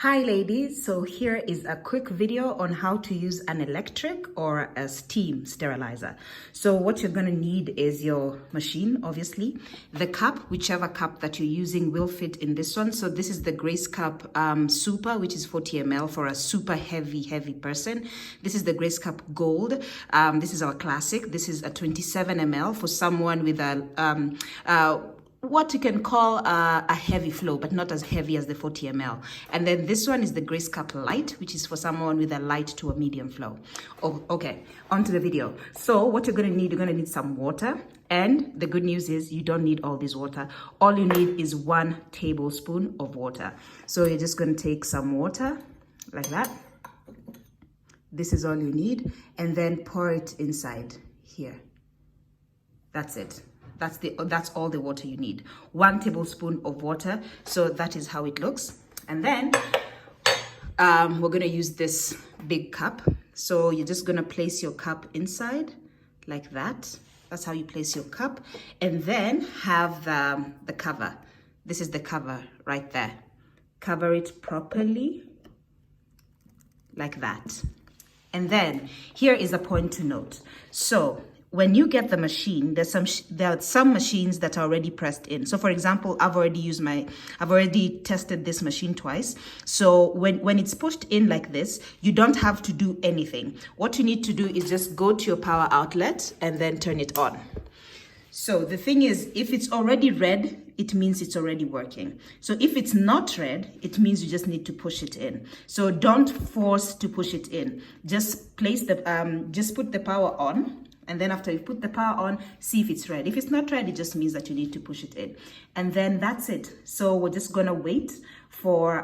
Hi ladies, so here is a quick video on how to use an electric or a steam sterilizer. So what you're going to need is your machine, obviously. The cup, whichever cup that you're using will fit in this one. So this is the Grace Cup Super, which is 40 ml for a super heavy person. This is the Grace Cup Gold. This is our classic. This is a 27 ml for someone with a what you can call a heavy flow, but not as heavy as the 40 ml. And then this one is the Grace Cup Light, which is for someone with a light to a medium flow. Oh, okay, on to the video. So what you're gonna need some water. And the good news is you don't need all this water. All you need is 1 tablespoon of water. So you're just gonna take some water like that. This is all you need. And then pour it inside here. That's it. That's all the water you need. 1 tablespoon of water. So that is how it looks. And then we're gonna use this big cup. So you're just gonna place your cup inside like that. That's how you place your cup. And then have the cover. This is the cover right there. Cover it properly like that. And then here is a point to note. So when you get the machine, there are some machines that are already pressed in. So for example, I've already tested this machine twice. So when it's pushed in like this, you don't have to do anything. What you need to do is just go to your power outlet and then turn it on. So the thing is, if it's already red, it means it's already working. So if it's not red, it means you just need to push it in. So don't force to push it in. Just place just put the power on. And then after you put the power on, see if it's red. If it's not red, it just means that you need to push it in. And then that's it. So we're just gonna wait for,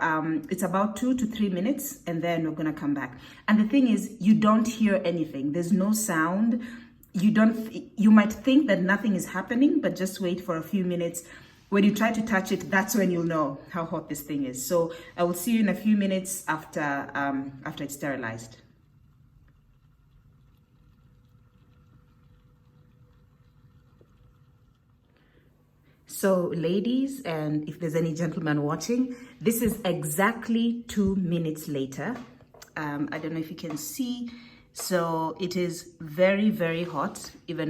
it's about 2 to 3 minutes, and then we're gonna come back. And the thing is, you don't hear anything. There's no sound. You might think that nothing is happening, but just wait for a few minutes. When you try to touch it, that's when you'll know how hot this thing is. So I will see you in a few minutes after it's sterilized. So ladies, and if there's any gentlemen watching, this is exactly 2 minutes later. I don't know if you can see. So it is very hot, even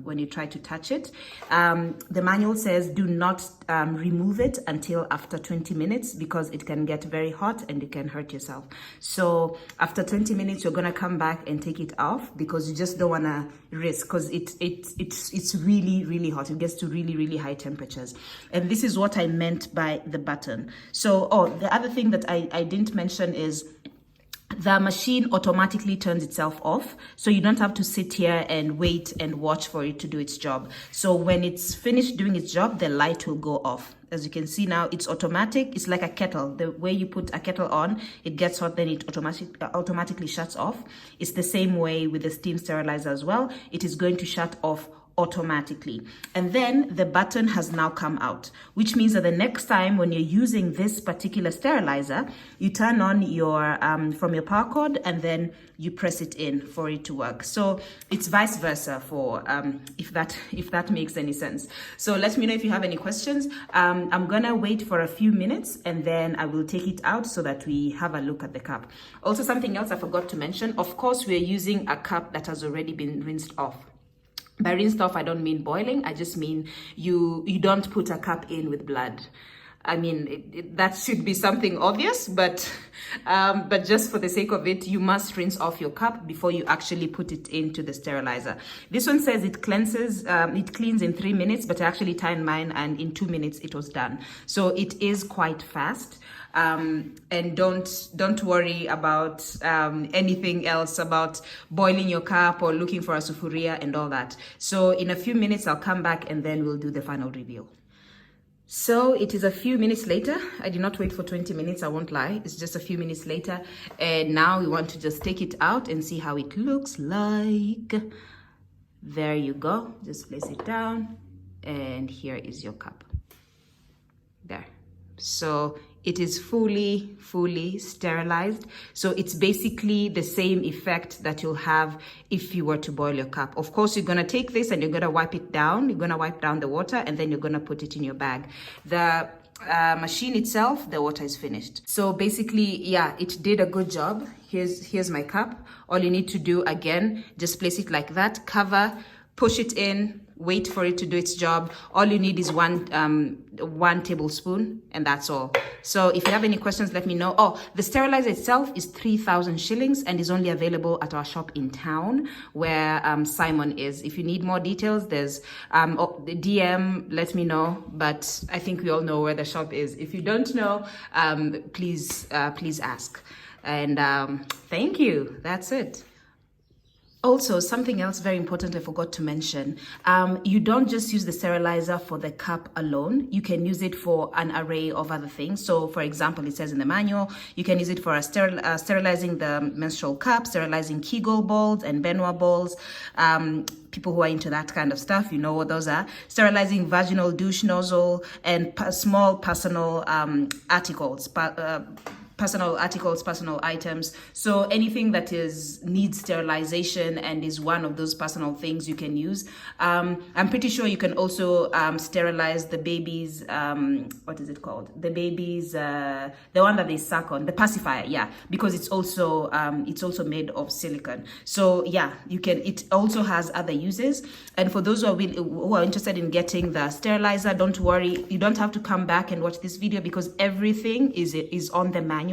when you try to touch it. The manual says do not remove it until after 20 minutes because it can get very hot and you can hurt yourself. So after 20 minutes, you're gonna come back and take it off because you just don't wanna risk, because it's really hot. It gets to really high temperatures. And this is what I meant by the button. So the other thing that I didn't mention is the machine automatically turns itself off, so you don't have to sit here and wait and watch for it to do its job. So when it's finished doing its job, the light will go off. As you can see now, it's automatic. It's like a kettle. The way you put a kettle on, it gets hot, then it automatically shuts off. It's the same way with the steam sterilizer as well. It is going to shut off automatically. And then the button has now come out, which means that the next time when you're using this particular sterilizer, you turn on your from your power cord and then you press it in for it to work. So it's vice versa for if that makes any sense. So let me know if you have any questions. I'm gonna wait for a few minutes and then I will take it out so that we have a look at the cup. Also, something else I forgot to mention, of course, we're using a cup that has already been rinsed off. By rinsed off, I don't mean boiling. I just mean you don't put a cup in with blood. I mean, that should be something obvious, but just for the sake of it, you must rinse off your cup before you actually put it into the sterilizer. This one says it cleans in 3 minutes, but I actually timed mine and in 2 minutes it was done. So it is quite fast. And don't worry about anything else about boiling your cup or looking for a sufuria and all that. So in a few minutes, I'll come back and then we'll do the final review. So it is a few minutes later. I did not wait for 20 minutes, I won't lie. It's just a few minutes later. And now we want to just take it out and see how it looks like. There you go. Just place it down. And here is your cup. There. So it is fully sterilized. So it's basically the same effect that you'll have if you were to boil your cup. Of course, you're gonna take this and you're gonna wipe it down. You're gonna wipe down the water and then you're gonna put it in your bag. machine itself, the water is finished. So basically, yeah, it did a good job. Here's my cup. All you need to do, again, just place it like that, cover, push it in, wait for it to do its job. All you need is one tablespoon, and that's all. So if you have any questions, let me know. Oh, the sterilizer itself is 3,000 shillings and is only available at our shop in town where Simon is. If you need more details, there's the DM, let me know. But I think we all know where the shop is. If you don't know, please ask. And thank you. That's it. Also, something else very important I forgot to mention. You don't just use the sterilizer for the cup alone. You can use it for an array of other things. So, for example, it says in the manual, you can use it for sterilizing the menstrual cup, sterilizing Kegel balls and Benoit balls. People who are into that kind of stuff, you know what those are. Sterilizing vaginal douche nozzle and small personal articles. Personal items. So anything that needs sterilization and is one of those personal things you can use. I'm pretty sure you can also sterilize the baby's, what is it called? The baby's, the one that they suck on, the pacifier, yeah, because it's also made of silicone. So yeah, you can, it also has other uses. And for those who are interested in getting the sterilizer, don't worry, you don't have to come back and watch this video because everything is on the manual.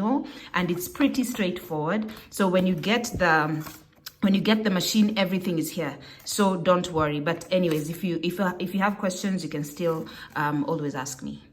And it's pretty straightforward. So when you get the machine, everything is here. So don't worry. But anyways, if you have questions, you can still always ask me.